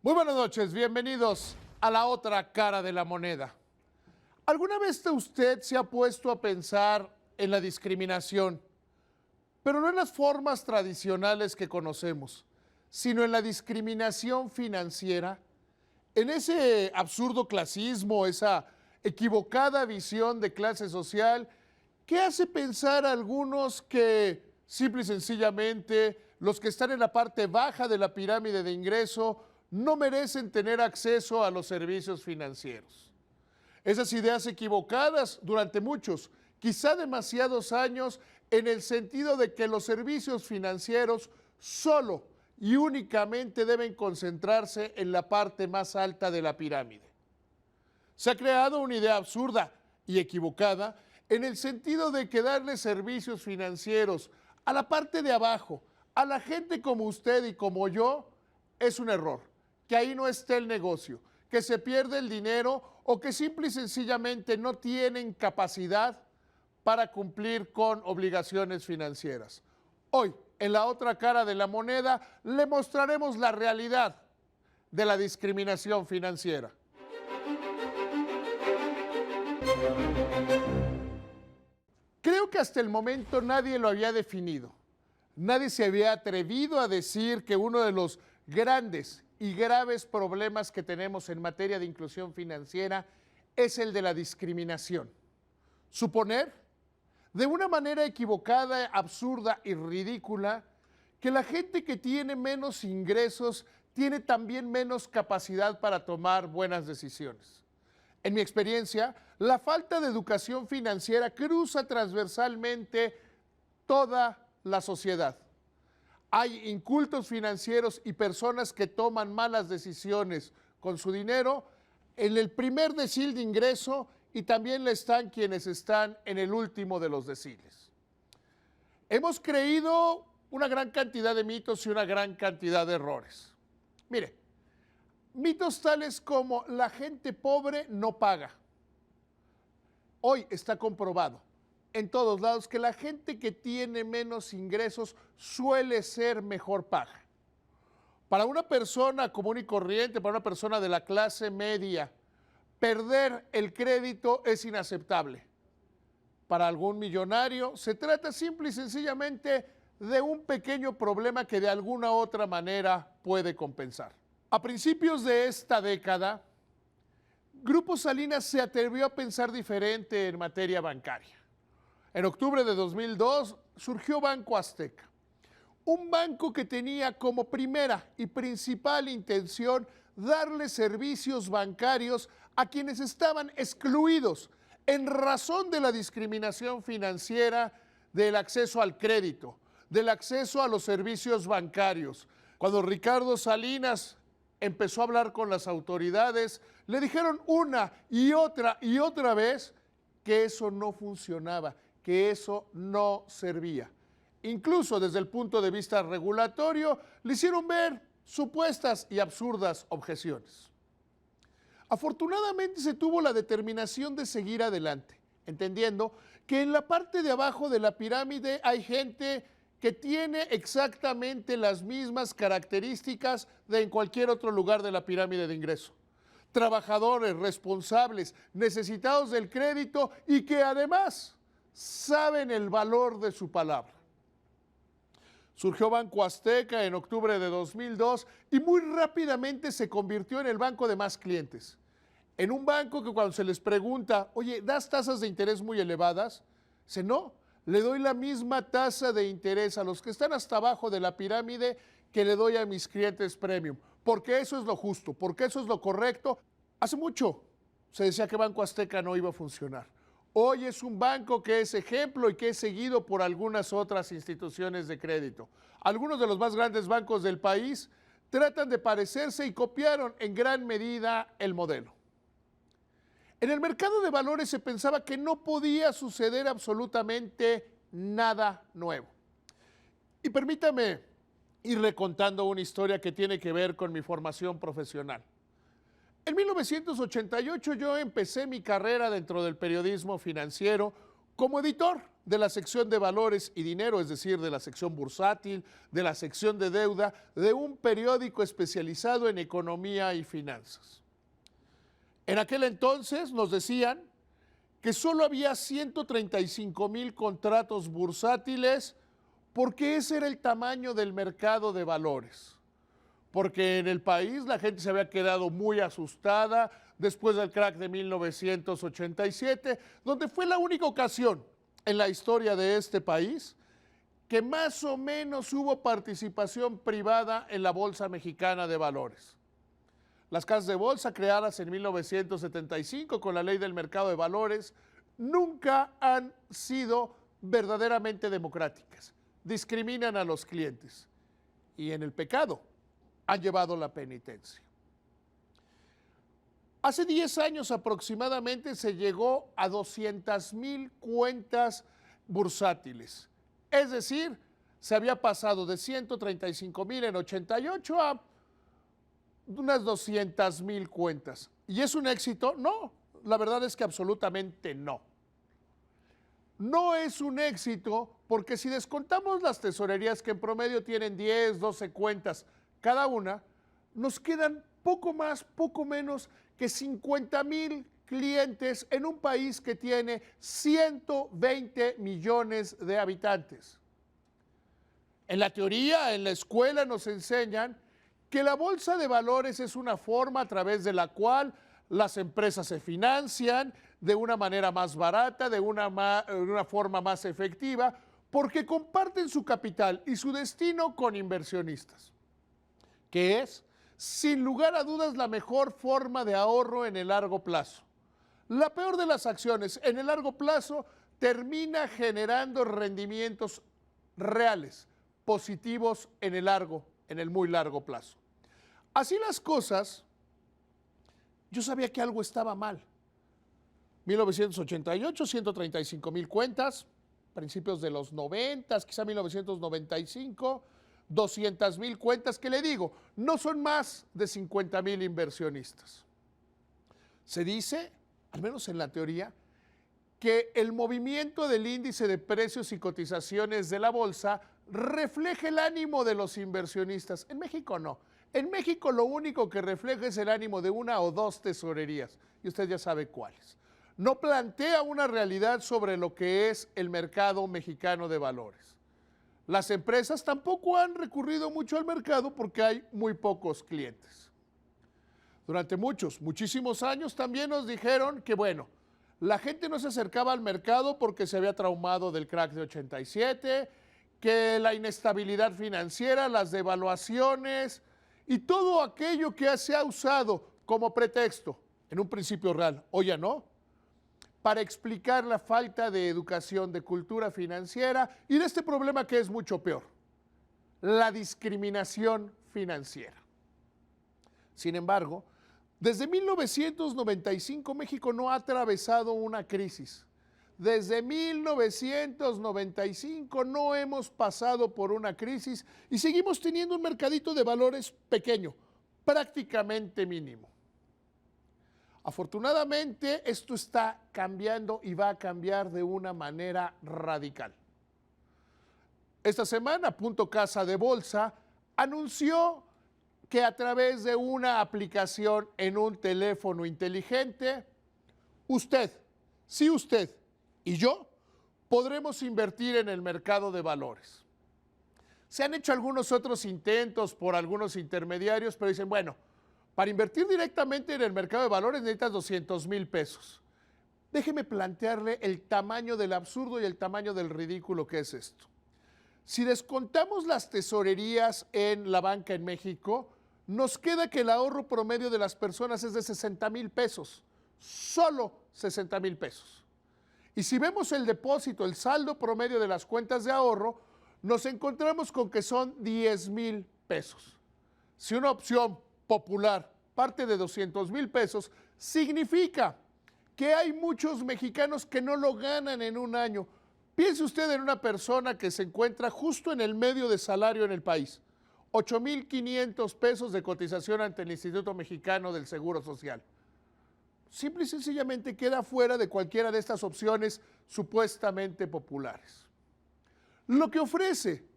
Muy buenas noches, bienvenidos a la otra cara de la moneda. ¿Alguna vez usted se ha puesto a pensar en la discriminación, pero no en las formas tradicionales que conocemos, sino en la discriminación financiera, en ese absurdo clasismo, esa equivocada visión de clase social que hace pensar a algunos que simple y sencillamente los que están en la parte baja de la pirámide de ingreso no merecen tener acceso a los servicios financieros? Esas ideas equivocadas durante muchos, quizá demasiados años, en el sentido de que los servicios financieros solo y únicamente deben concentrarse en la parte más alta de la pirámide. Se ha creado una idea absurda y equivocada en el sentido de que darle servicios financieros a la parte de abajo, a la gente como usted y como yo, es un error, que ahí no esté el negocio, que se pierde el dinero o que simple y sencillamente no tienen capacidad para cumplir con obligaciones financieras. Hoy, en la otra cara de la moneda, le mostraremos la realidad de la discriminación financiera. Creo que hasta el momento nadie lo había definido. Nadie se había atrevido a decir que uno de los grandes y graves problemas que tenemos en materia de inclusión financiera es el de la discriminación. Suponer, de una manera equivocada, absurda y ridícula, que la gente que tiene menos ingresos tiene también menos capacidad para tomar buenas decisiones. En mi experiencia, la falta de educación financiera cruza transversalmente toda la sociedad. Hay incultos financieros y personas que toman malas decisiones con su dinero en el primer decil de ingreso y también le están quienes están en el último de los deciles. Hemos creído una gran cantidad de mitos y una gran cantidad de errores. Mire, mitos tales como la gente pobre no paga. Hoy está comprobado en todos lados que la gente que tiene menos ingresos suele ser mejor paga. Para una persona común y corriente, para una persona de la clase media, perder el crédito es inaceptable. Para algún millonario se trata simple y sencillamente de un pequeño problema que de alguna u otra manera puede compensar. A principios de esta década, Grupo Salinas se atrevió a pensar diferente en materia bancaria. En octubre de 2002 surgió Banco Azteca, un banco que tenía como primera y principal intención darle servicios bancarios a quienes estaban excluidos en razón de la discriminación financiera, del acceso al crédito, del acceso a los servicios bancarios. Cuando Ricardo Salinas empezó a hablar con las autoridades, le dijeron una y otra vez que eso no funcionaba, que eso no servía. Incluso desde el punto de vista regulatorio, le hicieron ver supuestas y absurdas objeciones. Afortunadamente se tuvo la determinación de seguir adelante, entendiendo que en la parte de abajo de la pirámide hay gente que tiene exactamente las mismas características de en cualquier otro lugar de la pirámide de ingreso. Trabajadores, responsables, necesitados del crédito y que además saben el valor de su palabra. Surgió Banco Azteca en octubre de 2002 y muy rápidamente se convirtió en el banco de más clientes. En un banco que cuando se les pregunta, oye, ¿das tasas de interés muy elevadas? Dice, no, le doy la misma tasa de interés a los que están hasta abajo de la pirámide que le doy a mis clientes premium, porque eso es lo justo, porque eso es lo correcto. Hace mucho se decía que Banco Azteca no iba a funcionar. Hoy es un banco que es ejemplo y que es seguido por algunas otras instituciones de crédito. Algunos de los más grandes bancos del país tratan de parecerse y copiaron en gran medida el modelo. En el mercado de valores se pensaba que no podía suceder absolutamente nada nuevo. Y permítame irle contando una historia que tiene que ver con mi formación profesional. En 1988 yo empecé mi carrera dentro del periodismo financiero como editor de la sección de valores y dinero, es decir, de la sección bursátil, de la sección de deuda, de un periódico especializado en economía y finanzas. En aquel entonces nos decían que solo había 135,000 contratos bursátiles porque ese era el tamaño del mercado de valores. Porque en el país la gente se había quedado muy asustada después del crack de 1987, donde fue la única ocasión en la historia de este país que más o menos hubo participación privada en la Bolsa Mexicana de Valores. Las casas de bolsa creadas en 1975 con la Ley del Mercado de Valores nunca han sido verdaderamente democráticas. Discriminan a los clientes y en el pecado han llevado la penitencia. Hace 10 años aproximadamente se llegó a 200,000 cuentas bursátiles. Es decir, se había pasado de 135,000 en 88 a unas 200,000 cuentas. ¿Y es un éxito? No, la verdad es que absolutamente no. No es un éxito porque si descontamos las tesorerías que en promedio tienen 10, 12 cuentas cada una, nos quedan poco más, poco menos que 50,000 clientes en un país que tiene 120 millones de habitantes. En la teoría, en la escuela nos enseñan que la bolsa de valores es una forma a través de la cual las empresas se financian de una manera más barata, de una forma más efectiva, porque comparten su capital y su destino con inversionistas, que es, sin lugar a dudas, la mejor forma de ahorro en el largo plazo. La peor de las acciones en el largo plazo termina generando rendimientos reales, positivos en el muy largo plazo. Así las cosas, yo sabía que algo estaba mal. 1988, 135,000 cuentas, principios de los 90, quizá 1995, 200,000 cuentas, que le digo, no son más de 50,000 inversionistas. Se dice, al menos en la teoría, que el movimiento del índice de precios y cotizaciones de la bolsa refleja el ánimo de los inversionistas. En México no. En México lo único que refleja es el ánimo de una o dos tesorerías, y usted ya sabe cuáles. No plantea una realidad sobre lo que es el mercado mexicano de valores. Las empresas tampoco han recurrido mucho al mercado porque hay muy pocos clientes. Durante muchísimos años también nos dijeron que, bueno, la gente no se acercaba al mercado porque se había traumado del crack de 87, que la inestabilidad financiera, las devaluaciones y todo aquello que se ha usado como pretexto, en un principio real, hoy ya no, para explicar la falta de educación, de cultura financiera y de este problema que es mucho peor, la discriminación financiera. Sin embargo, desde 1995 México no ha atravesado una crisis. Desde 1995 no hemos pasado por una crisis y seguimos teniendo un mercadito de valores pequeño, prácticamente mínimo. Afortunadamente, esto está cambiando y va a cambiar de una manera radical. Esta semana, Punto Casa de Bolsa anunció que a través de una aplicación en un teléfono inteligente, usted y yo podremos invertir en el mercado de valores. Se han hecho algunos otros intentos por algunos intermediarios, pero dicen, bueno, para invertir directamente en el mercado de valores necesitas 200,000 pesos. Déjeme plantearle el tamaño del absurdo y el tamaño del ridículo que es esto. Si descontamos las tesorerías en la banca en México, nos queda que el ahorro promedio de las personas es de 60,000 pesos, solo 60,000 pesos. Y si vemos el depósito, el saldo promedio de las cuentas de ahorro, nos encontramos con que son 10,000 pesos. Si una opción popular parte de 200,000 pesos, significa que hay muchos mexicanos que no lo ganan en un año. Piense usted en una persona que se encuentra justo en el medio de salario en el país. 8,500 pesos de cotización ante el Instituto Mexicano del Seguro Social. simple y sencillamente queda fuera de cualquiera de estas opciones supuestamente populares. Lo que ofrece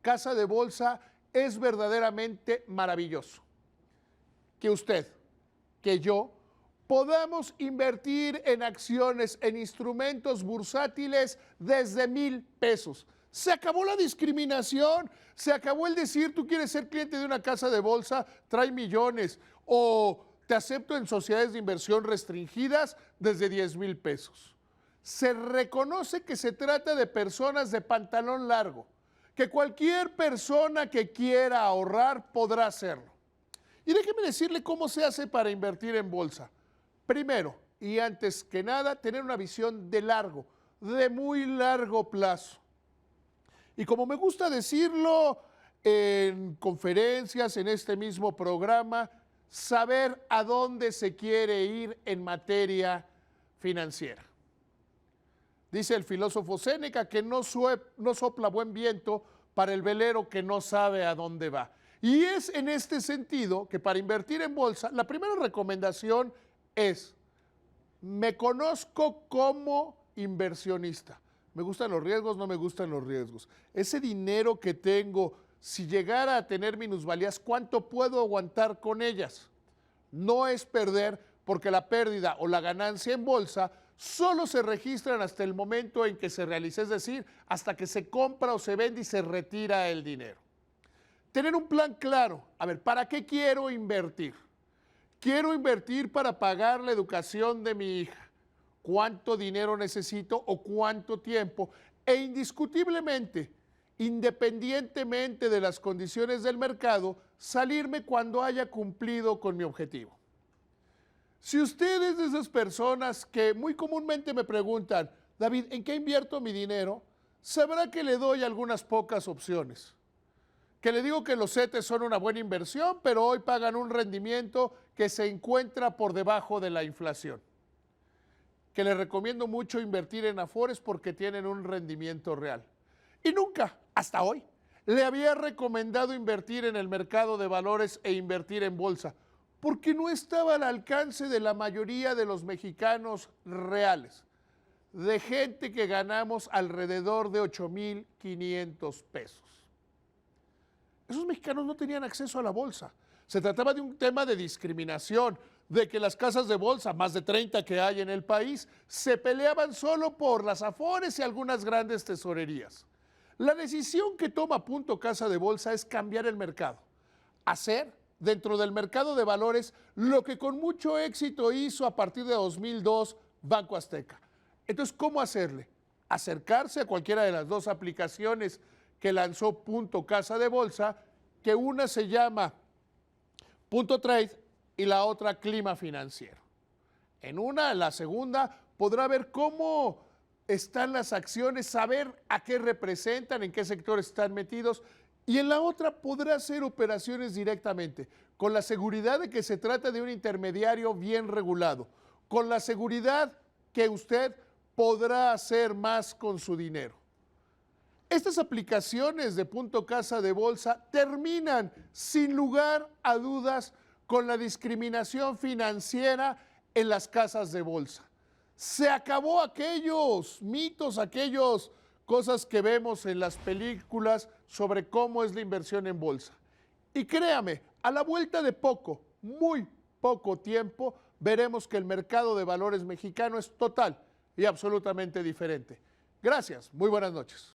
Casa de Bolsa es verdaderamente maravilloso. Que usted, que yo, podamos invertir en acciones, en instrumentos bursátiles desde 1,000 pesos. Se acabó la discriminación, se acabó el decir tú quieres ser cliente de una casa de bolsa, trae millones, o te acepto en sociedades de inversión restringidas desde 10,000 pesos. Se reconoce que se trata de personas de pantalón largo, que cualquier persona que quiera ahorrar podrá hacerlo. Y déjeme decirle cómo se hace para invertir en bolsa. Primero, y antes que nada, tener una visión de largo, de muy largo plazo. Y como me gusta decirlo en conferencias, en este mismo programa, saber a dónde se quiere ir en materia financiera. Dice el filósofo Séneca que no sopla buen viento para el velero que no sabe a dónde va. Y es en este sentido que para invertir en bolsa, la primera recomendación es, me conozco como inversionista. Me gustan los riesgos, no me gustan los riesgos. Ese dinero que tengo, si llegara a tener minusvalías, ¿cuánto puedo aguantar con ellas? No es perder, porque la pérdida o la ganancia en bolsa solo se registran hasta el momento en que se realiza, es decir, hasta que se compra o se vende y se retira el dinero. Tener un plan claro. A ver, ¿para qué quiero invertir? Quiero invertir para pagar la educación de mi hija. ¿Cuánto dinero necesito o cuánto tiempo? E indiscutiblemente, independientemente de las condiciones del mercado, salirme cuando haya cumplido con mi objetivo. Si usted es de esas personas que muy comúnmente me preguntan, David, ¿en qué invierto mi dinero? Sabrá que le doy algunas pocas opciones. Que le digo que los CETES son una buena inversión, pero hoy pagan un rendimiento que se encuentra por debajo de la inflación. Que le recomiendo mucho invertir en Afores porque tienen un rendimiento real. Y nunca, hasta hoy, le había recomendado invertir en el mercado de valores e invertir en bolsa, porque no estaba al alcance de la mayoría de los mexicanos reales, de gente que ganamos alrededor de 8,500 pesos. Esos mexicanos no tenían acceso a la bolsa. Se trataba de un tema de discriminación, de que las casas de bolsa, más de 30 que hay en el país, se peleaban solo por las Afores y algunas grandes tesorerías. La decisión que toma Casa de Bolsa es cambiar el mercado, hacer dentro del mercado de valores lo que con mucho éxito hizo a partir de 2002 Banco Azteca. Entonces, ¿cómo hacerle? Acercarse a cualquiera de las dos aplicaciones que lanzó Casa de Bolsa, que una se llama Trade y la otra Clima Financiero. En la segunda, podrá ver cómo están las acciones, saber a qué representan, en qué sector están metidos, y en la otra podrá hacer operaciones directamente, con la seguridad de que se trata de un intermediario bien regulado, con la seguridad que usted podrá hacer más con su dinero. Estas aplicaciones de Casa de Bolsa terminan, sin lugar a dudas, con la discriminación financiera en las casas de bolsa. Se acabó aquellos mitos, aquellas cosas que vemos en las películas sobre cómo es la inversión en bolsa. Y créame, a la vuelta de muy poco tiempo, veremos que el mercado de valores mexicano es total y absolutamente diferente. Gracias, muy buenas noches.